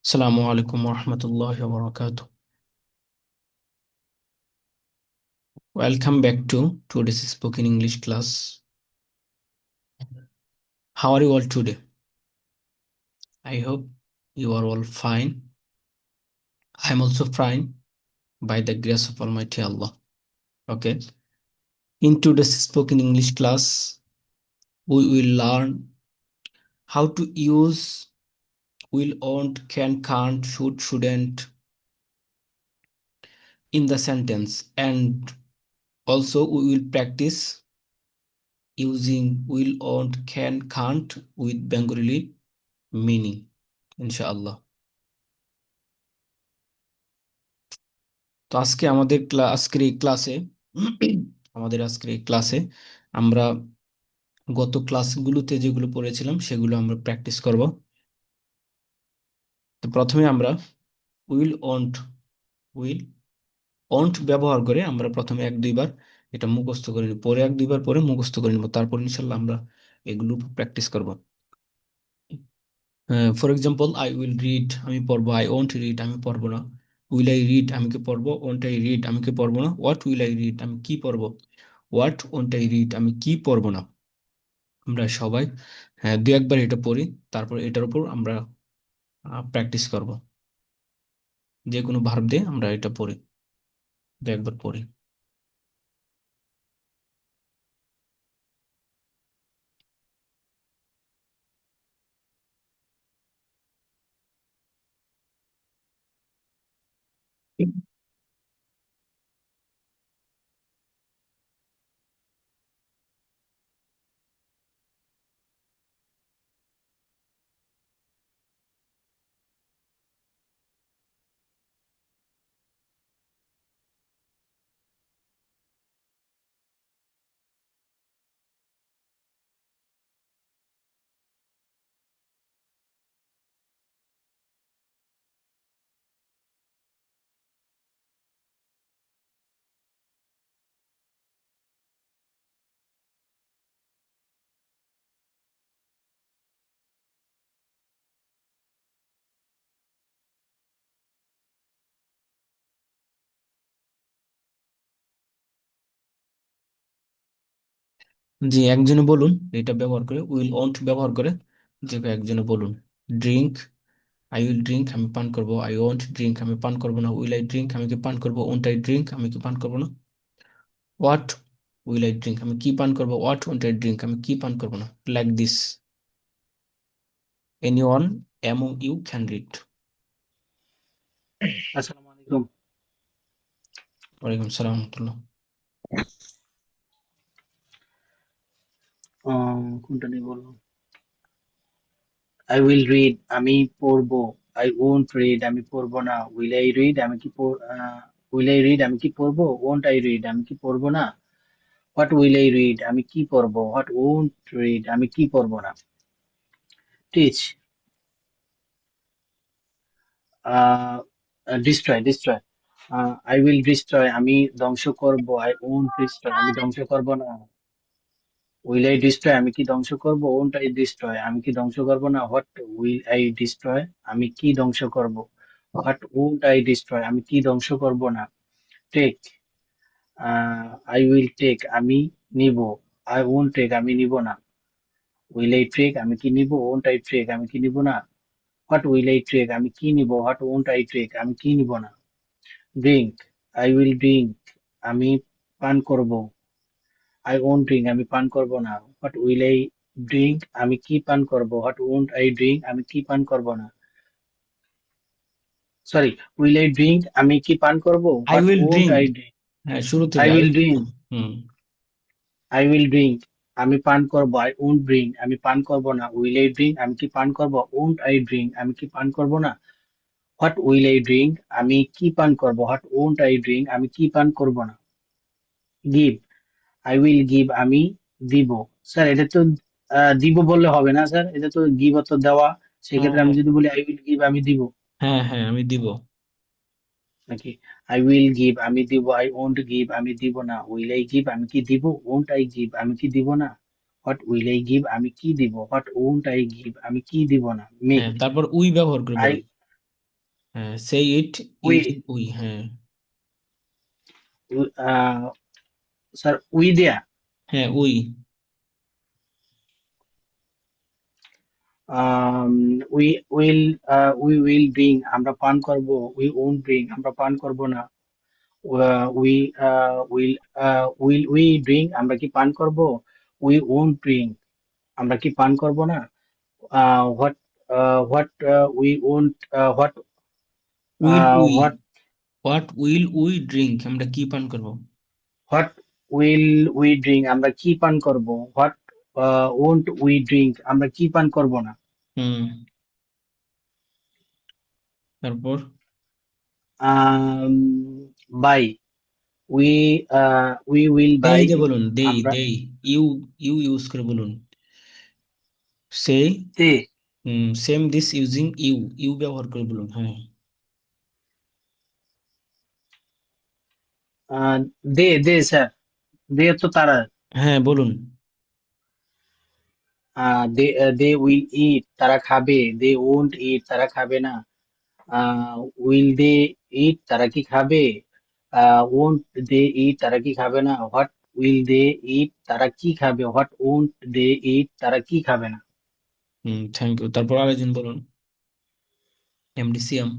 Assalamu alaikum warahmatullahi wabarakatuh. Welcome back to today's spoken English class. How are you all today? I hope you are all fine. I am also fine by the grace of Almighty Allah. Okay. In today's spoken English class, we will learn how to use will, won't, can, can't, should, shouldn't in the sentence, and also we will practice using will, won't, can, can't with Bengali meaning, ইনশাআল্লাহ। তো আজকের এই ক্লাসে আমরা গত ক্লাসগুলোতে যেগুলো পড়েছিলাম সেগুলো আমরা প্র্যাকটিস করব। তো প্রথমে আমরা উইল ওন্ট উইল ওন্ট ব্যবহার করে আমরা প্রথমে এক দুইবার এটা মুখস্থ করে নিব, পরে এক দুইবার পরে মুখস্থ করে নিব, তারপর ইনশাল্লাহ আমরা এগুলো প্র্যাকটিস করব। For example, I will read আমি পড়বো, আই ওন্ট রিড আমি পড়বো না, উইল আই রিড আমি কি পড়বো, ওন্ট আই রিড আমি কি পড়বো না, হোয়াট উইল আই রিড আমি কি পড়বো, হোয়াট ওন্ট আই রিড আমি কি পড়বো না। আমরা সবাই দু একবার এটা পড়ি, তারপর এটার উপর আমরা প্র্যাকটিস করব। যে কোনো ভার্ব দিয়ে আমরা এটা পড়ি, দু একবার পড়ি। জি, একজনে বলুন এটা ব্যবহার করে, উইল ওন্ট ব্যবহার করে যে কেউ একজনে বলুন। ড্রিঙ্ক, আই উইল ড্রিঙ্ক আমি পান করবো, আই ওন্ট ড্রিঙ্ক আমি পান করবো না, উইল আই ড্রিঙ্ক আমি কি পান করবো, ওন্ট আই ড্রিঙ্ক আমি কি পান করবো না, হোয়াট উইল আই ড্রিঙ্ক আমি কি পান করবো, হোয়াট ওন্ট আই ড্রিঙ্ক আমি কি পান করবো না। Like this anyone among you can read. আসসালামু আলাইকুম। ওয়ালাইকুম সালাম রহমতুল্লাহ। কোনটা নিয়ে বলবো? আই উইল রিড আমি পড়বো, আই ওন্ট রিড আমি পড়বো না, উইল আই রিড আমি কি উইল আই রিড আমি কি পড়বো, ওন্ট আই রিড আমি কি পড়বো না, হোয়াট উইল আই রিড আমি কি পড়বো, হোয়াট ওন্ট রিড আমি কি পড়বো না। Teach, destroy destroy I will destroy আমি ধ্বংস করবো, আই ওন্ট ডিস্ট্রয় আমি ধ্বংস করবো না, উইল আই ডিস্ট্রয় আমি কি ধ্বংস করব, ওন্ট আই ডিস্ট্রয় আমি কি ধ্বংস করব না, হোয়াট উইল আই ডিস্ট্রয় আমি কি ধ্বংস করব, হোয়াট ওন্ট আই ডিস্ট্রয় আমি কি ধ্বংস করব না। টেক, আই উইল টেক আমি নিব, আই ওন্ট টেক আমি নিব না, উইল আই ট্রেক আমি কি নিব, ওন্ট আই ট্রেক আমি কি নিব না, হোয়াট উইল আই ট্রেক আমি কি নিব, হোয়াট ওন্ট আই ট্রেক আমি কি নিব না। ড্রিঙ্ক, আই উইল ড্রিঙ্ক আমি পান করব, আই ওন্ট ড্রিঙ্ক আমি পান করব না, হোয়াট উইল আই ড্রিঙ্ক আমি কি পান করব, হোয়াট ওন্ট আই ড্রিঙ্ক আমি কি পান করব না। সরি, উইল আই ড্রিঙ্ক আমি কি পান করব, I what will won't drink, I drink. হ্যাঁ শুরু আই থেকে will drink, hmm. I will drink আমি পান করব, আই ওন্ট ড্রিঙ্ক আমি পান করব না, উইল আই ড্রিঙ্ক আমি কি পান করব, ওন্ট আই ড্রিঙ্ক আমি কি পান করব না। হোয়াট উইল আই ড্রিঙ্ক আমি কি পান করব, হোয়াট ওন্ট আই ড্রিঙ্ক আমি কি পান করব না। গিভ, আই উইল গিভ আমি দিব। স্যার এটা তো দিব বললে হবে না স্যার, এটা তো গিভ অর্থ দেওয়া, হ্যাঁ সেক্ষেত্রে আমি হ্যাঁ যদি বলি আই উইল গিভ আমি দিব হ্যাঁ হ্যাঁ আমি দিব। নাকি। আই উইল গিভ আমি দিব, আই ওন্ট গিভ আমি দিব না, উইল আই গিভ আমি কি দিব, ওন্ট আই গিভ আমি কি দিব না, হোয়াট উইল আই গিভ আমি কি দিব, হোয়াট ওন্ট আই গিভ আমি কি দিব না। মেক, হ্যাঁ তারপর উই ব্যবহার করে আই বলেন। হ্যাঁ, সে ইট উই, ইউজিং উই। হ্যাঁ স্যার উই দেয়া। হ্যাঁ we. We will we will drink আমরা পান করব, উই ওন্ট ড্রিঙ্ক আমরা পান করব না, we will will we drink আমরা কি পান করব, উই ওন্ট ড্রিঙ্ক আমরা কি পান করব না, what what we won't what will we, what what will we drink আমরা কি পান করব। হোয়াট উইল উই ড্রিঙ্ক আমরা কি পান করব, হোয়াট ওন্ট উই ড্রিঙ্ক আমরা কি পান করব না। হুম, তারপর বাই, উই উই উইল দেই বাই, দিয়ে বলুন, দেই আমরা দেই। ইউ, ইউ ইউজ করে বলুন। সে, তে same this using you, you ব্যবহার করে বলুন। হ্যাঁ দে দে স্যার, দে তো তারা, হ্যাঁ বলুন। দে দে উইল ইট তারা খাবে, দে ওন্ট ইট তারা খাবে না, উইল দে ইট তারা কি খাবে, ওন্ট দে ইট তারা কি খাবে না, হোয়াট উইল দে ইট তারা কি খাবে, হোয়াট ওন্ট দে ইট তারা কি খাবে না। Thank you. তারপর আরেকজন বলুন, এমডিসিএম।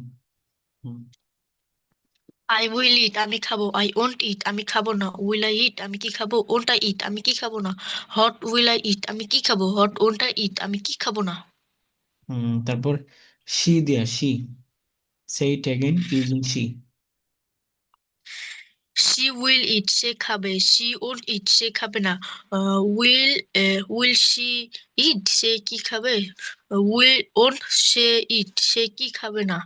আই উইল ইট আমি খাবো, আই ওন্ট ইট আমি খাবো না, উইল আই ইট আমি কি খাবো, ওন্ট আই ইট আমি কি খাবো না, হট উইল আই ইট আমি কি খাবো, হট ওন্ট আই ইট আমি কি খাবো না। তারপর শি দেয়া, শি, সে eat again using she. She will eat সে খাবে, শি ওন্ট ইট সে খাবে না, উইল উইল শি ইট সে কি খাবে, উইল ওন্ট সে ইট সে কি খাবে না,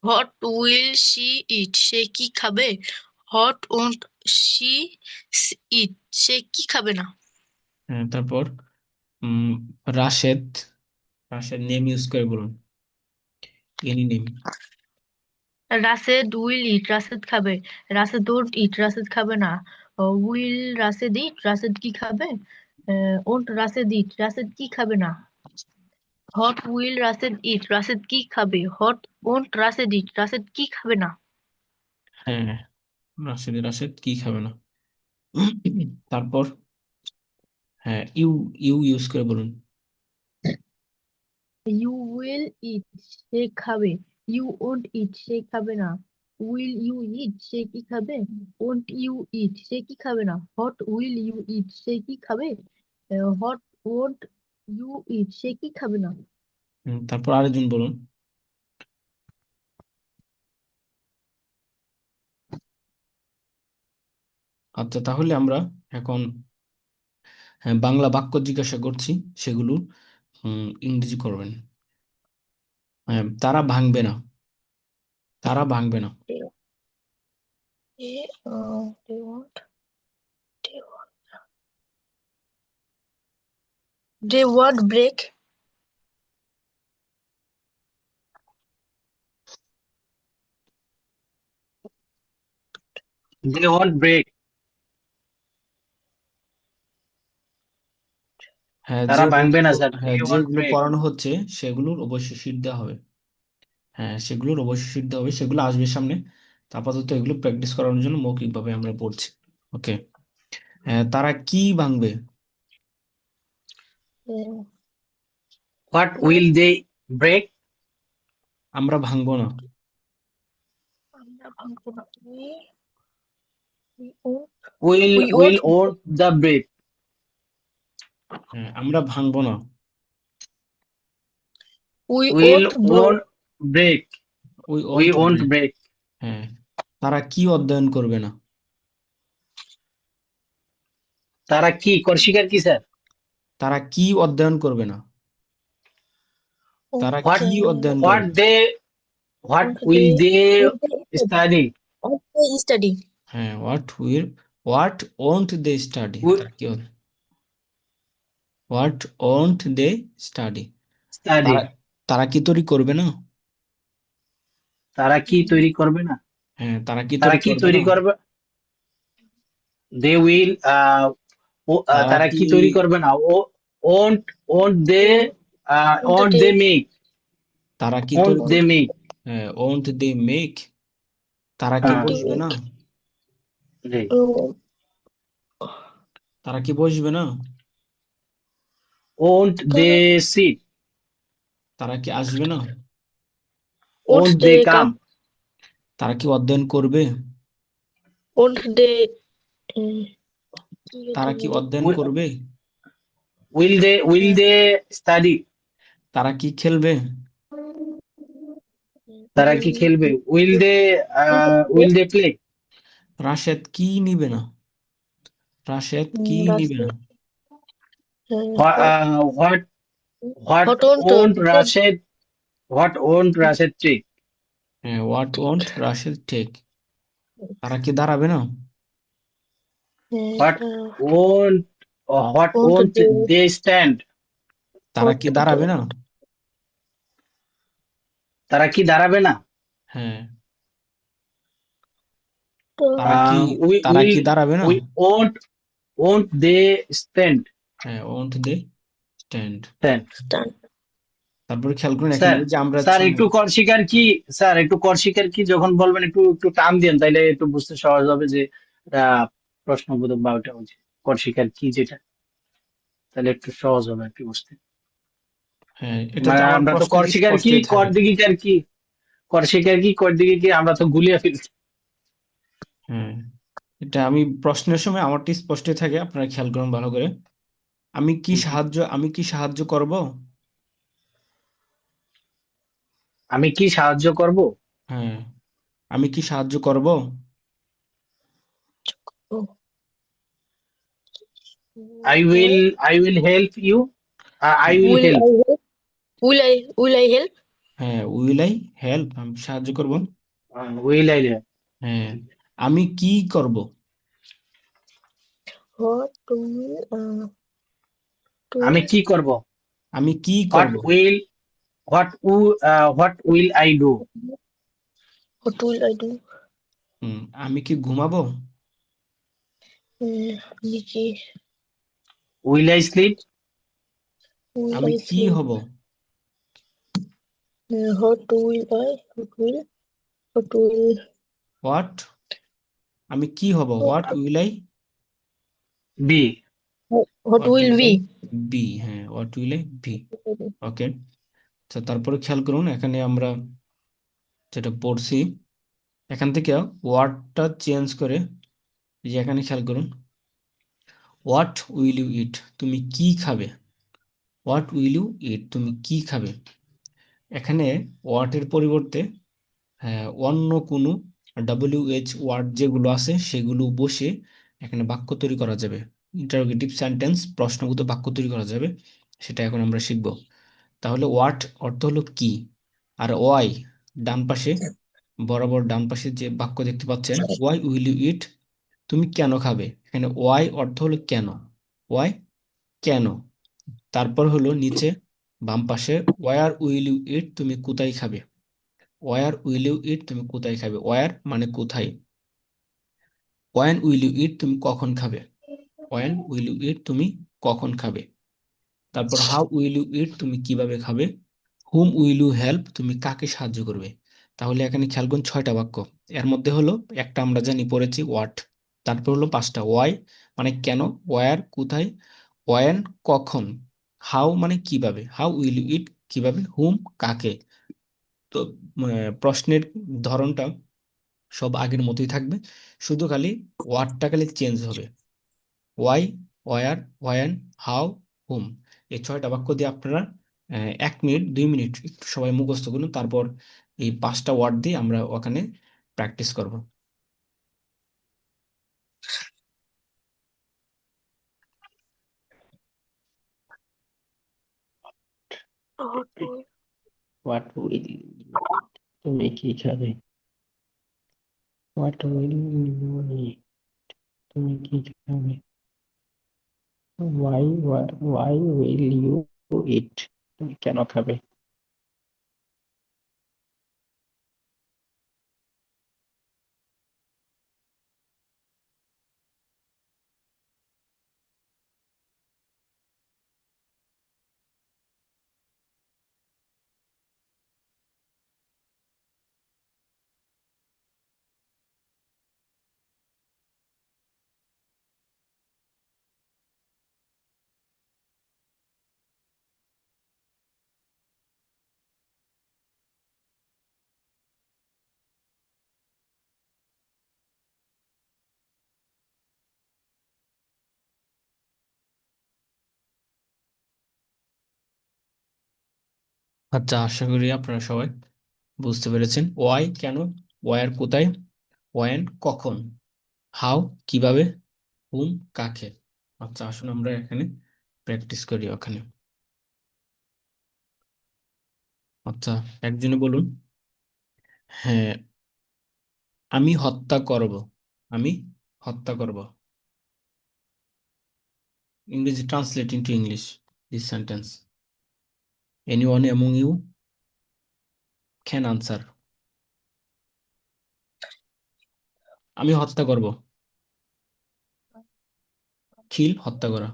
হট উইল শি ইট সে কি খাবে, হট ওন্ট শি ইট সে কি খাবে না। হ্যাঁ তারপর উম, রাশেদ, রাশেদ নেম ইউজ করে বলুন, এনি নেম। রাশেদ উইল ইট রাশেদ খাবে, রাশেদ ডোন্ট ইট রাশেদ খাবে না, উইল রাশেদ ইট রাশেদ কি খাবে, ওন্ট রাশেদ ইট রাশেদ কি খাবে না, হট উইল রাশেদ ইট রাশেদ কি খাবে, হট ওন্ট রাশেদ ইট রাশেদ কি খাবে না। হ্যাঁ, রাশেদ, রাশেদ কি খাবে না। তারপর হ্যাঁ ইউ, ইউ ইউজ করে বলুন। ইউ উইল ইট সে খাবে, ইউ ওন্ট ইট সে খাবে না, উইল ইউ ইট সে কি খাবে, ওন্ট ইউ ইট সে কি খাবে না, হট উইল ইউ ইট সে কি খাবে, হট ওন্ট ইউ ইট সে কি খাবে না। তারপর আরেকজন বলুন। আচ্ছা তাহলে আমরা এখন হ্যাঁ বাংলা বাক্য জিজ্ঞাসা করছি, সেগুলো ইংরেজি করবেন। হ্যাঁ, তারা ভাঙবে না, তারা ভাঙবে না। They, they won't, they won't, they won't break. They won't break হ্যাঁ তারা ভাঙবে না স্যার, দে হ্যাঁ ওন্ট যেগুলো ব্রেক। পড়ানো হচ্ছে সেগুলোর অবশ্যই শীট দেওয়া হবে। হ্যাঁ সেগুলোর অবশ্যই শীট দেওয়া হবে, সেগুলো আসবে সামনে। তা আপাতত এগুলো প্র্যাকটিস করানোর জন্য মৌখিকভাবে আমরা পড়ছি। ওকে। হ্যাঁ তারা কি ভাঙবে। Uh, what they, will they break, আমরা ভাঙবো না। আমরা ভাঙবো না। We won't, will we will won't, won't the break, হ্যাঁ আমরা ভাঙবো না। we will won't blow. Won't break, we we won't won't break. Break. হ্যাঁ তারা কি অধ্যয়ন করবে না। তারা কি কর্ষিকার কি স্যার, তারা কি অধ্যয়ন করবে না। তারা হোয়াট কি অধ্যয়ন হোয়াট করবে। They what Won't will they, they won't they study? Study, Won't they study? হ্যাঁ হোয়াট ওন্ট দে স্টাডি, তারা কি what won't they study, study তারা, তারা কি তৈরি করবে না। তারা কি তৈরি করবে না, হ্যাঁ তারা কি তারা তৈরি কি করবে না। তৈরি করবে, দে উইল তারা তারা কি, কি তৈরি করবে না, ও won't won't they Won't won't they, they make, তারা কি ওন্ট তৈরি দে করবে। মেক, ওন্ট দে মেক, তারা কি হ্যাঁ বসবে না? জি Oh, তারা কি বসবে না? ওন্ট দে তারা সিট, তারা কি আসবে না? won't won't they they come, come? তারা কি অধ্যয়ন করবে? Won't they কি তারা যেন কি বলে? অধ্যয়ন করবে? উইল দে স্টাডি, তারা কি খেলবে? তারা কি খেলবে, উইল দে প্লে, রাশেদ কি নিবে না? রাশেদ কি That's নিবে না? what what what what won't won't they take? Rashed, what won't Rashed trick, what won't Rashed take, তারা কি দাঁড়াবে না? What won't what Won't won't they they stand, তারা what কি দাঁড়াবে না? তারা কি দাঁড়াবে না, হ্যাঁ, তারা কি তারা উইল কি দাঁড়াবে না? ওন্ট ওন্ট দে স্ট্যান্ড, হ্যাঁ, won't they stand. Stand. stand? তারপরে খেয়াল করুন এখানে স্যার, যে আমরা স্যার একটু কর শিকার কি, স্যার একটু কর শিকার কি যখন বলবেন একটু একটু টান দেন, তাইলে একটু বুঝতে সহজ হবে যে প্রশ্নবোধক বা ওটা হচ্ছে কর শিকার কি যেটা, তাহলে একটু সহজ হবে আর কি বুঝতে। হ্যাঁ, এটা তো মানে আমার আমরা তো প্রশ্নের কর শিকার কি, স্পষ্টই কর থাকে। দিঘিকার কি, কর শিকার কি, কর দিঘি কি, আমরা তো গুলিয়ে ফেলছি। হ্যাঁ, এটা আমি প্রশ্নের সময় আমারটি স্পষ্টই থাকে, আপনারা খেয়াল করুন ভালো করে। আমি কি সাহায্য করব? আমি কি সাহায্য করব, হ্যাঁ, আমি কি সাহায্য করব? Oh, I will help you, I হ্যাঁ, will will help, I help? Will I help? হ্যাঁ, উইল আই হেল্প, আমি সাহায্য করব। উইল আই হেল্প, হ্যাঁ, আমি কি করব? What will আমি to কি করব, আমি কি হোয়াট করব? Will what will I do, what will I do? আমি কি ঘুমাবো? Nikki, will I sleep, will আমি I কি sleep? হব? What will হোয়াট, আমি কি হব? What will I, be, what will will I we? Be. হ্যাঁ, what will I be. Okay, তো তারপরে খেয়াল করুন এখানে আমরা যেটা পড়ছি, এখান থেকে ওয়ার্ডটা চেঞ্জ করে, এই যে এখানে খেয়াল করুন, হোয়াট উইল ইউ ইট, তুমি কি খাবে? হোয়াট উইল ইউ ইট, তুমি কি খাবে? এখানে হোয়াটের পরিবর্তে অন্য কোনো WH ওয়ার্ড যেগুলো আছে সেগুলো বসে এখানে বাক্য তৈরি করা যাবে। ইন্টারোগেটিভ সেন্টেন্স, প্রশ্নবোধক বাক্য তৈরি করা যাবে, সেটা এখন আমরা শিখব। তাহলে হোয়াট অর্থ হলো কি, আর ওয়াই ডান পাশে, বরাবর ডান পাশে যে বাক্য দেখতে পাচ্ছেন, ওয়াই উইল ইউ ইট, তুমি কেন খাবে? এখানে ওয়াই অর্থ হলো কেন, ওয়াই কেন। তারপর হলো নিচে বাম পাশে, ওয়ার উইল ইউ ইট, তুমি কোথায় খাবে? ওয়ার উইল ইউ ইট, তুমি কোথায় খাবে? ওয়ার মানে কোথায়। ওয়েন উইল ইউ ইট, তুমি কখন খাবে? ওয়েন উইল ইউ ইট, তুমি কখন খাবে? তারপর হাউ উইল ইউ ইট, তুমি কিভাবে খাবে? হুম উইল ইউ হেল্প, তুমি কাকে সাহায্য করবে? তাহলে এখানে খেয়াল করুন 6টা বাক্য, এর মধ্যে হলো একটা আমরা জানি পড়েছি হোয়াট, তারপর হলো 5টা ওয়াই মানে কেন, ওয়ার কোথায়, ওয়েন কখন, হাউ মানে কিভাবে, হাউ উইল ইউ ইট কিভাবে, হুম কাকে। তো প্রশ্নের ধরনটা সব আগের মতোই থাকবে, শুধু খালি ওয়ার্ডটা খালি চেঞ্জ হবে। ওয়াই, ওয়ার, ওয়েন, হাউ, হুম, এই 6টা বাক্য দিয়ে আপনারা 1 মিনিট 2 মিনিট একটু সবাই মুখস্থ করুন, তারপর এই 5টা ওয়ার্ড দিয়ে আমরা ওখানে প্র্যাকটিস করব। what will হোয়াট উইল, তুমি কি খাবে, হোয়াট উইল ইউ, তুমি কি খাবে, ওয়াই উইল ইউ ইট, তুমি কেন খাবে। আচ্ছা, আশা করি আপনারা সবাই বুঝতে পেরেছেন। ওয়াই কেন, ওয়ার কোথায়, ওয়েন কখন, হাউ কিভাবে, হুম কাকে। আচ্ছা, আসুন আমরা এখানে প্র্যাকটিস করি ওখানে। আচ্ছা, একজনে বলুন। হ্যাঁ, আমি হত্যা করব। আমি হত্যা করব। Ingreji, translate into English this sentence. Anyone among you can answer. আমি হত্যা করব। কিল, হত্যা করা।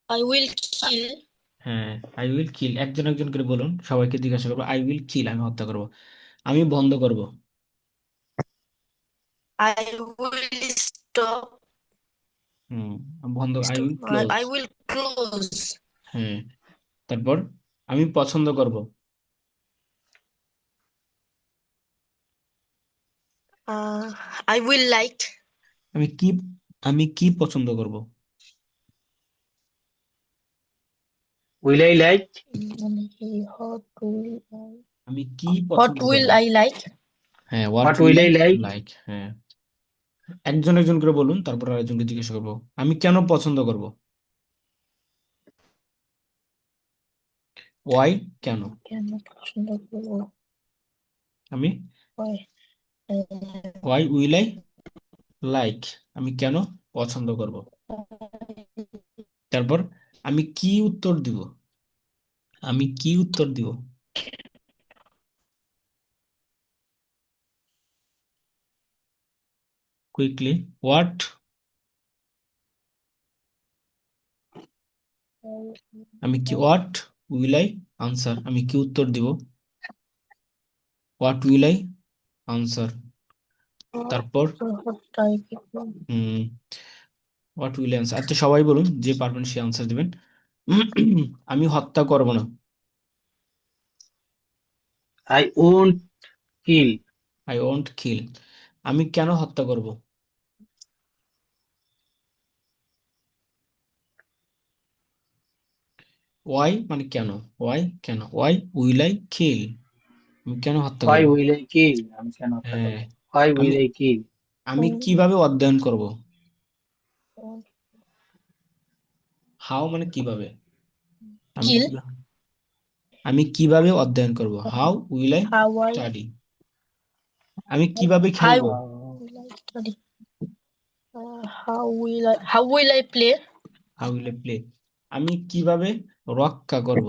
I will kill. হ্যাঁ, আই উইল কিল। একজন একজন করে বলুন, সবাইকে জিজ্ঞাসা করবো। আই উইল কিল, আমি হত্যা করব। আমি বন্ধ করব। I will stop. হুম, বন্ধ, I Stop. Will close. I will close. হ্যাঁ, তারপর আমি পছন্দ করব। Uh, I will like. আমি কি আমি কি পছন্দ করব। Will I like? What will I? আমি কি What পছন্দ করব। will I like? হ্যাঁ, what what will will I I like? Like. হ্যাঁ, একজন একজন করে বলুন, তারপর আরেকজনকে জিজ্ঞাসা করব। আমি কেন পছন্দ করব। ওয়াই কেন। কেন পছন্দ করবো? আমি Why? Why will I like, আমি কেন পছন্দ করব। তারপর আমি কি উত্তর দিব। আমি কি উত্তর দিব। Quickly, what. আমি কি, হোয়াট উইল আই আনসার, আমি কি উত্তর দিব। What will I answer. তারপর হুম, হোয়াট উইল আনসার। আচ্ছা, সবাই বলুন, যে পারবেন সে আনসার দিবেন। আমি হত্যা করব না। I won't kill. I won't kill, আমি কেন হত্যা করব। ওয়াই মানে কেন, ওয়াই কেন, ওয়াই উইল আই কিল, আমি কেন হত্যা হোয়াই করব। উইল আই কিল? আমি কেন হত্যা হ্যাঁ, করবো? হোয়াই আমি উইল আই কিল? আমি কিভাবে অধ্যয়ন করব। হাউ মানে কিভাবে। আমি কিল। কিভাবে আমি কিভাবে অধ্যয়ন করব। How will I How I study, আমি কিভাবে খেলবো। will I study? How will I play? How will I play, আমি কিভাবে রক্ষা করব।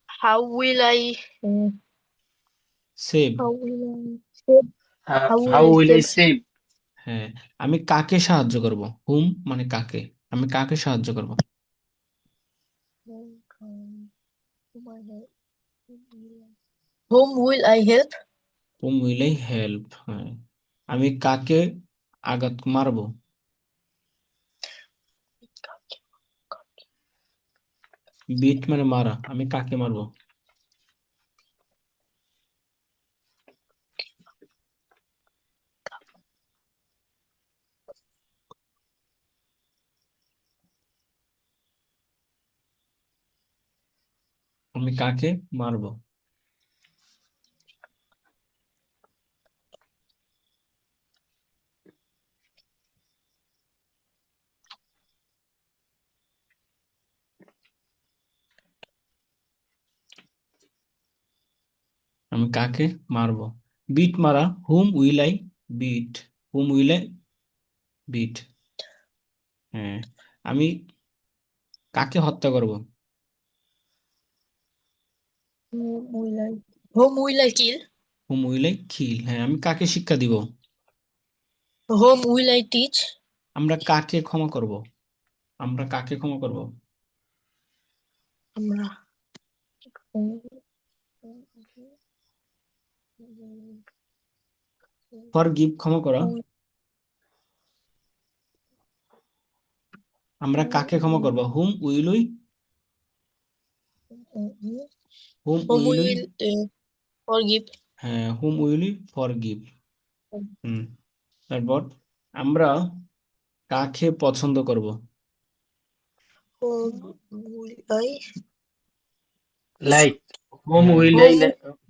How will I save, how will I save? How will how I will I save? Save? হ্যাঁ, আমি কাকে সাহায্য করব। হুম মানে কাকে, আমি কাকে সাহায্য করব। Whom will I help? Hmm will I help. হ্যাঁ, আমি কাকে আঘাত মারবো। বিট মানে মারা, আমি কাকে মারবো। আমি কাকে মারবো। আমি কাকে মারবো। বিট মারা, whom will I beat, whom will I beat. হ্যাঁ, আমি কাকে হত্যা করব। Whom will I kill? Whom will I kill, হ্যাঁ, আমি কাকে শিক্ষা দিব। Whom will I teach? আমরা কাকে ক্ষমা করব। আমরা কাকে ক্ষমা করব। আমরা ফরগিভ, ক্ষমা করা। আমরা কাকে ক্ষমা করব। Whom Whom will we we will forgive. হ্যাঁ, whom will we forgive. Whom, তারপর আমরা কাকে পছন্দ করব। Whom will I like, whom হ্যাঁ, will I,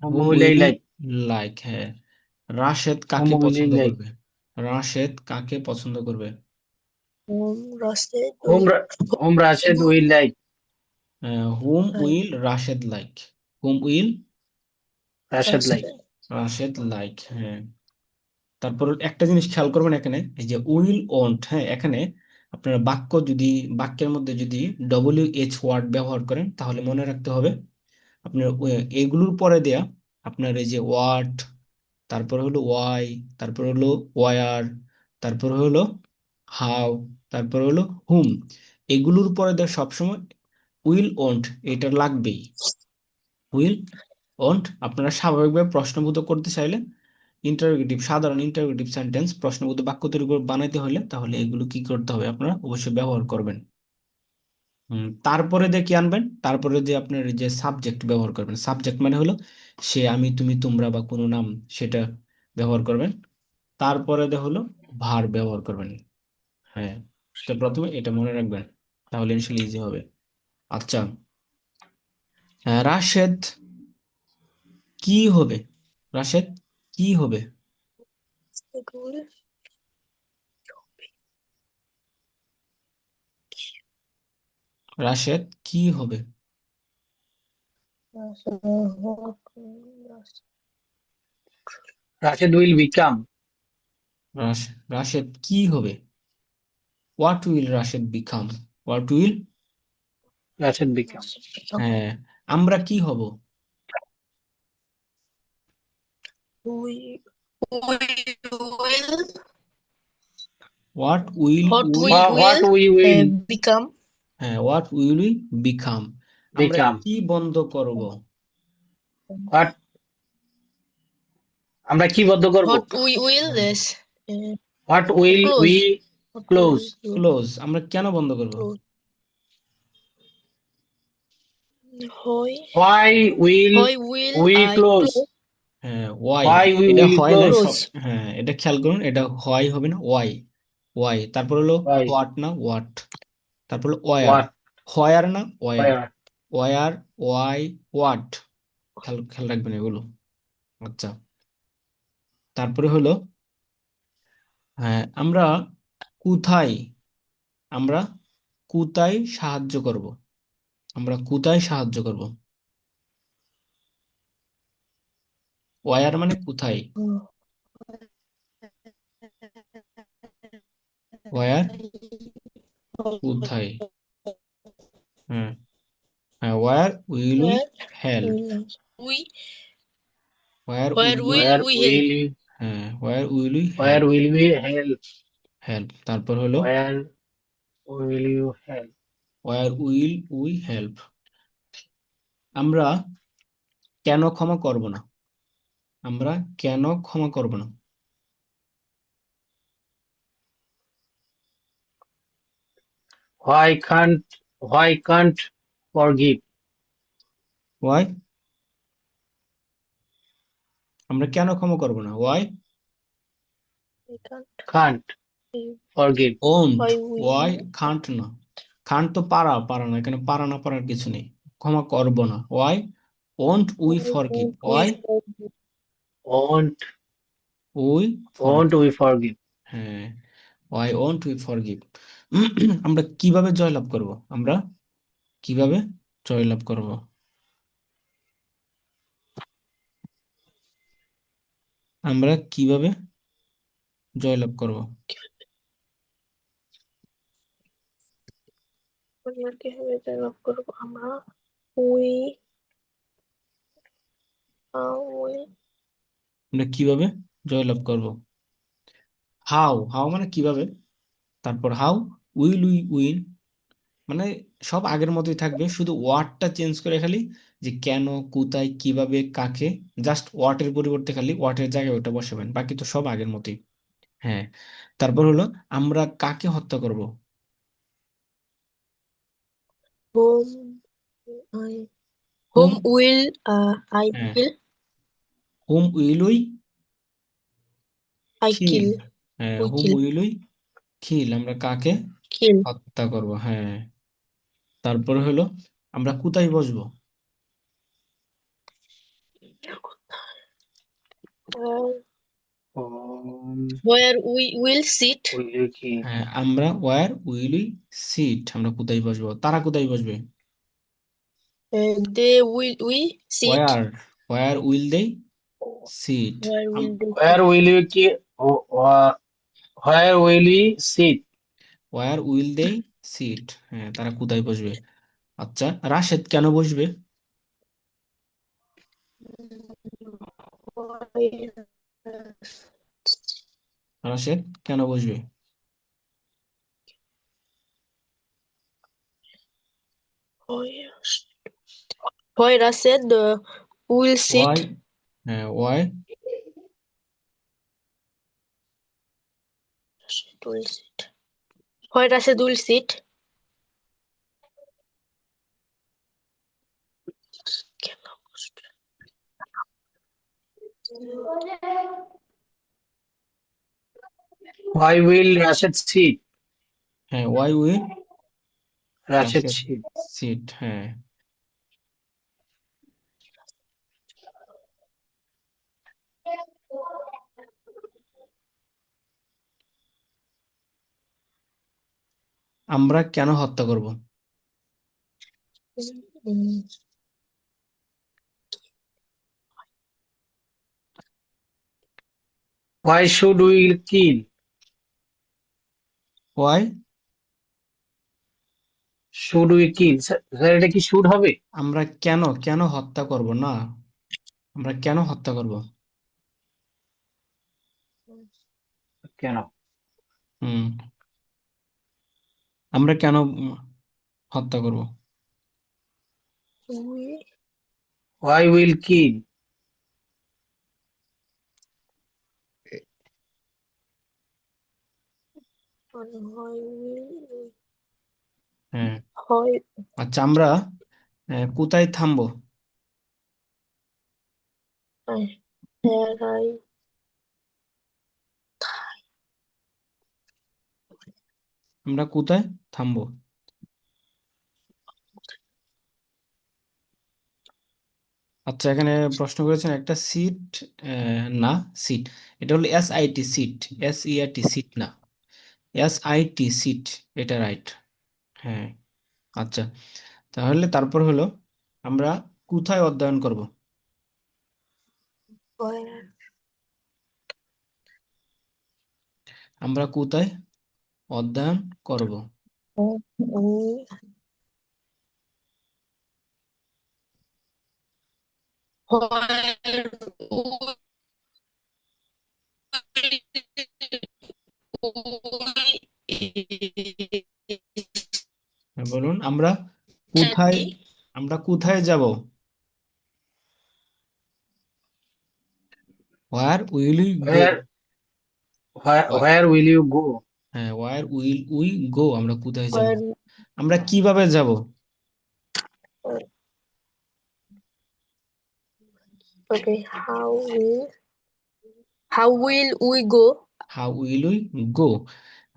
Whom whom whom will I will you like, like. হ্যাঁ, রাশেদ হোম কাকে উইল আই পছন্দ লাইক, করবে? রাশেদ কাকে পছন্দ করবে? Rusted whom will whom Rashed will like, whom like will Rashed like. Whom will Rashed like. Rusted. Rashed like. হ্যাঁ, তারপর একটা জিনিস খেয়াল করবেন এখানে, এই যে উইল ওন্ট, হ্যাঁ, এখানে আপনারা বাক্যের মধ্যে যদি WH ওয়ার্ড ব্যবহার করেন তাহলে মনে রাখতে হবে আপনার এগুলোর পরে দেয়া আপনার এই যে হোয়াট, তারপর হলো ওয়াই, তারপর হলো ওয়ার, তারপর হলো হাউ, তারপর হলো হুম, এগুলোর পরে দেওয়া সবসময় উইল ওন্ট এটা লাগবেই। উইল ওন্ট আপনারা স্বাভাবিকভাবে প্রশ্নবোধক করতে চাইলে সাধারণ ইন্টারোগেটিভ সেন্টেন্স প্রশ্নবোধক বাক্য তৈরি করে বানাইতে হলে তাহলে এগুলো কি করতে হবে, আপনারা অবশ্যই ব্যবহার করবেন। তারপরে দিয়ে কি আনবেন? তারপরে দিয়ে আপনার যে সাবজেক্ট ব্যবহার করবেন। সাবজেক্ট মানে হলো সে, আমি, তুমি, তোমরা বা কোনো নাম, সেটা ব্যবহার করবেন। তারপরে দিয়ে হলো ভার ব্যবহার করবেন। হ্যাঁ, তো প্রথমে এটা মনে রাখবেন, তাহলে ইনশাল্লাহ ইজি হবে। আচ্ছা, রাশেদ কি হবে? রাশেদ কি হবে? Rusted will রাশেদ কি হবে? Rusted. Rashed will become, Rashed কি হবে? What will Rashed become? What will, Rashed become, Rusted become. হ্যাঁ, আমরা কি হব? We will. What will What we, we what will we will become. হ্যাঁ, হোয়াট উইল উই বিকাম, আমরা বিকাম, কি বন্ধ করব? হোয়াট, আমরা কি বদ্ধ করব? What we will হ্যাঁ, is what will we close. What close, we will close, আমরা কেন বন্ধ করব? close. Hoy. Why will Hoy will we I close, close. হ্যাঁ, ওয়াই, হোয়াই উই এটা উইল হয় না ক্লোজ, সব। Close. হ্যাঁ, এটা খেয়াল করুন, এটা হয় হবে না, ওয়াই। ওয়াই, তারপর হলো হোয়াই, হোয়াট না হোয়াট, তারপর হলো ওয়ার। হোয়াট, হোয়ার না where, where, where, why, what, খেয়াল খেয়াল রাখবেন এগুলো। আচ্ছা, তারপরে হলো হ্যাঁ, কোথায় আমরা কোথায় সাহায্য করব? আমরা কোথায় সাহায্য করব? ওয়ার মানে কোথায়, ওয়ার কোথায়, হ্যাঁ, হ্যাঁ, where will we Where help, will we where where will we, will where we help? Will, হ্যাঁ, where will we where help, will we help, help, তারপর হলো where will you help, where will we help, আমরা কেন ক্ষমা করব না? আমরা কেন ক্ষমা করব না? হোয়াই কান্ট ফরগিভ, ওয়াই, আমরা কেন ক্ষমা করব না? Why We can't can't give. Forgive, won't, Why we why can't না, খান্ট তো পারা, পারা না, এখানে পারা না পারার কিছু নেই, ক্ষমা করব না, why won't we why forgive, won't we why forgive? Won't we won't forgive, we forgive, হ্যাঁ, ওয়াই ওন্ট উই ফরগিভ। আমরা কিভাবে জয়লাভ করব? আমরা কিভাবে জয়লাভ করব? আমরা কিভাবে জয়লাভ করব? আমরা কিভাবে জয়লাভ করবো? আমরা we we আমরা কিভাবে জয়লাভ করব? হাউ, হাউ মানে কিভাবে, তারপর হাউ উইল উই উইন, মানে সব আগের মতোই থাকবে, শুধু ওয়ার্ডটা চেঞ্জ করে খালি যে কেন, কোথায়, কিভাবে, কাকে, জাস্ট ওয়াটের পরিবর্তে খালি ওয়াটের জায়গায় ওটা বসাবেন, বাকি তো সব আগের মতোই। হ্যাঁ, তারপর হলো আমরা কাকে হত্যা করব? whom I hmm, whom will I হ্যাঁ, kill? Whom will we I খিল, kill. হ্যাঁ, We hmm kill. Will we খিল, আমরা কাকে Kill. হত্যা করব? হ্যাঁ, তারপরে হলো আমরা কোথায় বসবো? where we will sit. will কি হ্যাঁ, আমরা ওয়ার উইল উই সিট, আমরা কোথায় বসবো, তারা কোথায় বসবে, They will we sit. Where where will they sit, Where will they where sit? will you কি where will we sit where will they sit, হ্যাঁ তারা কোথায় বসবে। আচ্ছা, রাশেদ কেন বসবে, রাশেদ কেন বসবে, Where I said will why, sit. হ্যাঁ why, Will sit. Where I said will sit. why will Rashid sit হ্যাঁ why will Rashid Rashed sit sit, হ্যাঁ। আমরা কেন হত্যা করব, Mm. why should we kill why, should we kill sir এটা কি should হবে আমরা কেন কেন হত্যা করব না, আমরা কেন হত্যা করব, কেন হুম, আমরা কেন হত্যা করব, We why will kill why will হ্যাঁ। why আচ্ছা, আমরা কোথায় থামবো, where I আমরা কোথায় থামবো। আচ্ছা, এখানে প্রশ্ন করেছেন একটা সিট, না সিট, এটা হলো S I T sit, S E A T seat না, এস আই টি সিট, এটা রাইট, হ্যাঁ। আচ্ছা, তাহলে তারপর হলো আমরা কোথায় অধ্যয়ন করব, where আমরা কোথায় অধ্যয়ন করব, we where হ্যাঁ, বলুন, আমরা কোথায়, study আমরা কোথায় যাব, where will we go, where will you go হ্যাঁ হোয়ার উইল উই গো, আমরা কোথায় যাব, where আমরা কিভাবে যাব, okay how will we go how will we go,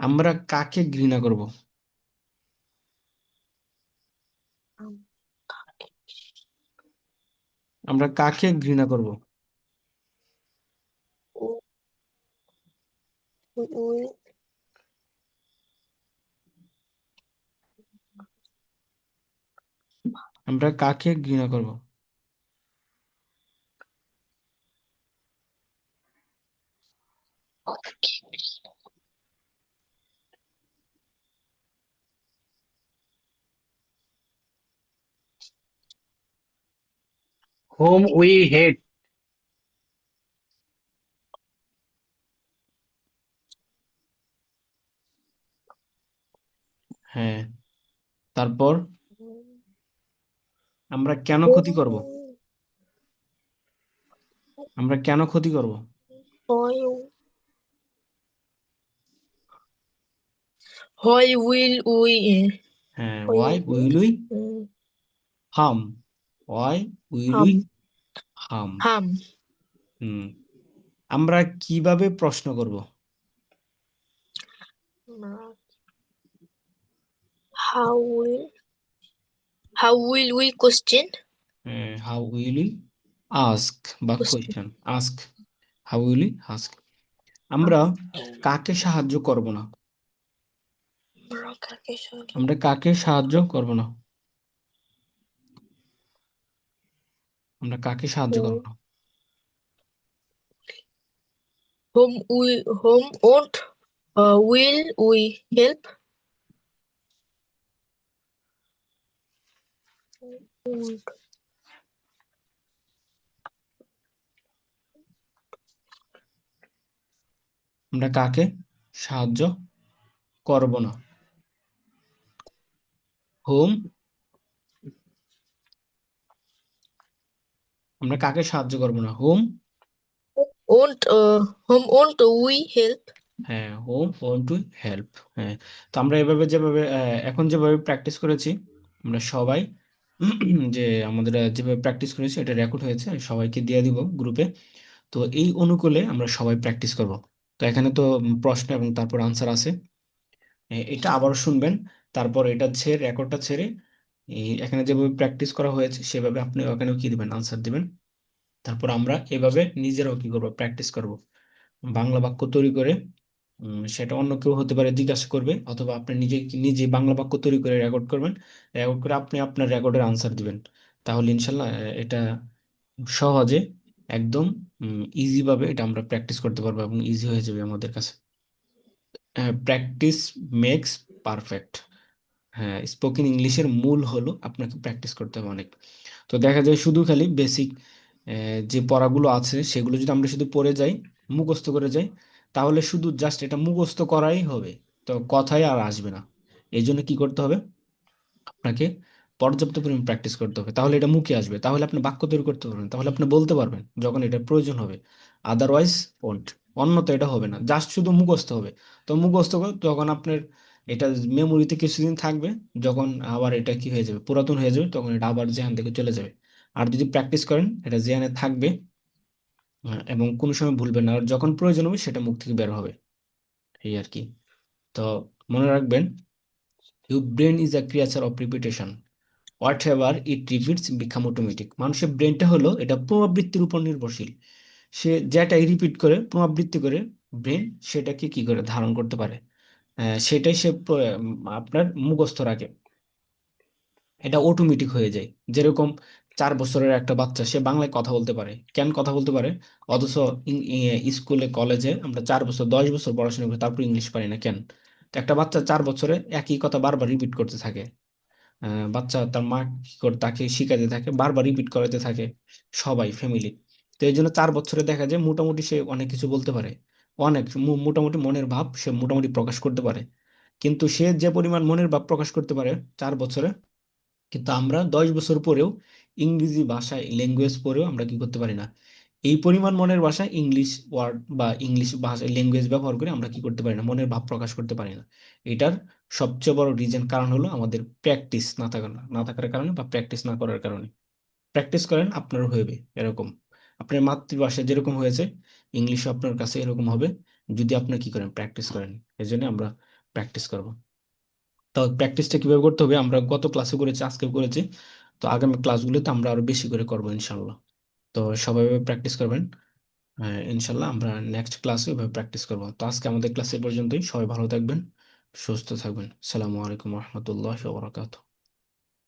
আমরা কাকে ঘৃণা করব, আমরা কাকে ঘৃণা করব, we আমরা কাকে ঘৃণা করব, whom we hate হ্যাঁ। তারপর আমরা কেন ক্ষতি করব, আমরা কেন ক্ষতি করব, why will we হ্যাঁ why will we harm, why will we harm, harm hmm. আমরা কিভাবে প্রশ্ন করব, how will we question how will we ask বা question question, ask how will you ask. আমরা কাকে সাহায্য করব না? আমরা কাকে সাহায্য করব না? আমরা কাকে সাহায্য করব না? whom won't will we help? আমরা কাকে সাহায্য করব না? হোম, আমরা কাকে সাহায্য করব না? Home, whom won't we help? হ্যাঁ, হোম ওয়ান্ট টু হেল্প। হ্যাঁ, তো আমরা এভাবে যেভাবে এখন যেভাবে প্র্যাকটিস করেছি আমরা সবাই যে আমাদের যেভাবে প্র্যাকটিস করেছি এটা রেকর্ড হয়েছে, আমি সবাইকে দিয়ে দিব গ্রুপে। তো এই অনুকূলে আমরা সবাই প্র্যাকটিস করব। তো এখানে তো প্রশ্ন এবং তারপর আনসার আছে, এটা আবার শুনবেন। তারপর এটা ছেড়ে রেকর্ডটা ছেড়ে এখানে যেভাবে প্র্যাকটিস করা হয়েছে সেভাবে আপনি ওখানেও কি দিবেন, আনসার দিবেন। তারপর আমরা এভাবে নিজেরাও কি করব, প্র্যাকটিস করব বাংলা বাক্য তৈরি করে। সেটা অন্য কেউ হতে পারে জিজ্ঞাসা করবে, অথবা আপনি নিজে নিজে বাংলা বাক্য তৈরি করে রেকর্ড করবেন। রেকর্ড করে আপনি আপনার রেকর্ডের আনসার দিবেন। তাহলে ইনশাল্লাহ এটা সহজে একদম ইজি ভাবে এটা আমরা প্র্যাকটিস করতে পারবো এবং ইজি হয়ে যাবে আমাদের কাছে। Practice makes perfect. হ্যাঁ, স্পোকেন ইংলিশের মূল হলো আপনাকে প্র্যাকটিস করতে হবে অনেক। তো দেখা যায় শুধু খালি বেসিক যে পড়াগুলো আছে সেগুলো যদি আমরা শুধু পড়ে যাই, মুখস্থ করে যাই, তাহলে শুধু জাস্ট এটা মুখস্থ করাই হবে, তো কথাই আর আসবে না। এই জন্য কি করতে হবে, আপনাকে পর্যাপ্ত পরিমাণ প্র্যাকটিস করতে হবে, তাহলে এটা মুখে আসবে, তাহলে আপনি বাক্য তৈরি করতে পারবেন, তাহলে আপনি বলতে পারবেন যখন এটা প্রয়োজন হবে। আদারওয়াইজ ওন্ট, অন্যথা এটা হবে না, জাস্ট শুধু মুখস্থ হবে। তো মুখস্থ করে তখন আপনার এটা মেমোরিতে কিছুদিন থাকবে, যখন আবার এটা কি হয়ে যাবে, পুরাতন হয়ে যাবে, তখন এটা আবার জেহান থেকে চলে যাবে। আর যদি প্র্যাকটিস করেন এটা জেহানে থাকবে, এবং কোনো সময় ভুলবেন না, আর যখন প্রয়োজন হবে সেটা মুখ থেকে বের হবে, এই আর কি। তো মনে রাখবেন, your brain is a creature of repetition, what ever it repeats become automatic. মানুষের ব্রেনটা হলো এটা পুনরাবৃত্তির উপর নির্ভরশীল। সে যেটাই রিপিট করে, পুনরাবৃত্তি করে, ব্রেন সেটাকে কি করে ধারণ করতে পারে, সেটাই সে আপনার মুখস্থ রাখে, এটা অটোমেটিক হয়ে যায়। যেরকম 4 বছরের একটা বাচ্চা সে বাংলায় কথা বলতে পারে, কেন কথা বলতে পারে? অথচ স্কুলে কলেজে আমরা 4 বছর 10 বছর পড়াশোনা করি, তারপর ইংলিশ পারি না কেন? তো একটা বাচ্চা 4 বছরে একই কথা বারবার রিপিট করতে থাকে, বাচ্চা তার মা কি করে তাকে শিখাতে থাকে, বারবার রিপিট করাতে থাকে, সবাই ফ্যামিলি। তো এই জন্য 4 বছরে দেখা যায় মোটামুটি সে অনেক কিছু বলতে পারে, অনেক মোটামুটি মনের ভাব সে মোটামুটি প্রকাশ করতে পারে। কিন্তু সে যে পরিমাণ মনের ভাব প্রকাশ করতে পারে 4 বছরে, কিন্তু আমরা 10 বছর পরেও ইংরেজি ভাষায় ল্যাঙ্গুয়েজ পরেও আমরা কি করতে পারি না, এই পরিমাণ মনের ভাষায় ইংলিশ ওয়ার্ড বা ইংলিশ ভাষা ল্যাঙ্গুয়েজ ব্যবহার করে আমরা কি করতে পারি না, মনের ভাব প্রকাশ করতে পারি না। এটার সবচেয়ে বড় রিজন কারণ হলো আমাদের প্র্যাকটিস না থাকার কারণে বা প্র্যাকটিস না করার কারণে। প্র্যাকটিস করেন আপনার হবে এরকম, আপনার মাতৃভাষা যেরকম হয়েছে ইংলিশও আপনার কাছে এরকম হবে, যদি আপনি কি করেন, প্র্যাকটিস করেন। এই জন্য আমরা প্র্যাকটিস করব। তো প্র্যাকটিসটা কিভাবে করতে হবে আমরা গত ক্লাসে করেছি, আজকে করেছি, তো আগামী ক্লাসগুলোতে আমরা আরো বেশি করে করবো ইনশাল্লাহ। তো সবাই প্র্যাকটিস করবেন। ইনশাল্লাহ আমরা নেক্সট ক্লাসে এভাবে প্র্যাকটিস করবো। তো আজকে আমাদের ক্লাস এ পর্যন্তই, সবাই ভালো থাকবেন, সুস্থ থাকবেন। আসসালামু আলাইকুম রহমতুল্লাহ বারাকাতুহু।